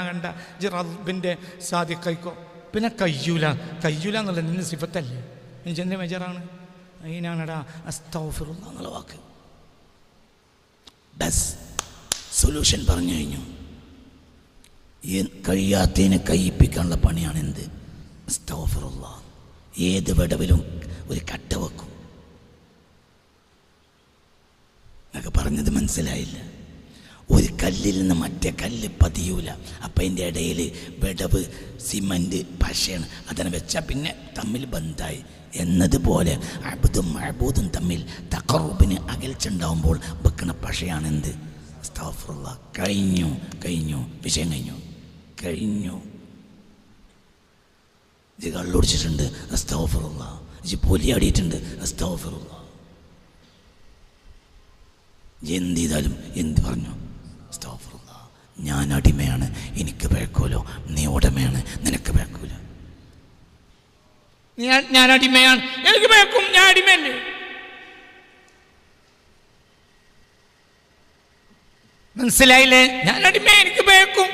കണ്ട റബ്ബിൻ്റെ സാദിഖൈക്കോ. പിന്നെ കയ്യൂല എന്നുള്ളത് നിന്റെ സിഫത്തല്ലേ, ചെന്ത മെജറാണ്. അതിനാണടാ അസ്തഗ്ഫിറുല്ലാഹ് എന്നുള്ള വാക്ക്. ബസ് സൊല്യൂഷൻ പറഞ്ഞു കഴിഞ്ഞു. കഴിയാത്തതിനെ കയ്യിപ്പിക്കാനുള്ള പണിയാണ് എന്ത്? അസ്തഗ്ഫിറുല്ലാഹ്. ഏത് വിടവിലും ഒരു കട്ട വെക്കും. എന്നൊക്കെ പറഞ്ഞത് മനസ്സിലായില്ല. ഒരു കല്ലിൽ നിന്ന് മറ്റേ കല്ല് പതിയൂല. അപ്പം അതിൻ്റെ ഇടയിൽ വിടവ് സിമൻറ്റ് പശയാണ്. അതിനെ വെച്ചാൽ പിന്നെ തമ്മിൽ ബന്ധായി എന്നതുപോലെ അബ്ദും മഅബൂദും തമ്മിൽ തഖറുബിന് അകൽച്ചുണ്ടാവുമ്പോൾ വെക്കണ പശയാണ് എന്ത്? അസ്തഗ്ഫിറുല്ലാഹ്. കഴിഞ്ഞു വിഷയം കഴിഞ്ഞു. ഇത് കള്ളുടിച്ചിട്ടുണ്ട്, അസ്തഗ്ഫിറുല്ലാഹ്. ഇത് പൊലിയാടിയിട്ടുണ്ട്, അസ്തഗ്ഫിറുല്ലാഹ്. എന്ത് ചെയ്താലും എന്ത് പറഞ്ഞു? അസ്തഗ്ഫിറുല്ലാഹ്. ഞാൻ അടിമയാണ്, എനിക്ക് പിഴക്കൂലോ. നീ ഉടമയാണ്, നിനക്ക് പിഴക്കൂല. ഞാൻ അടിമയാണ്, എനിക്ക് പിഴക്കും. ഞാൻ അടിമയല്ലേ? മനസ്സിലായില്ലേ? ഞാൻ അടിമ, എനിക്ക് പിഴക്കും.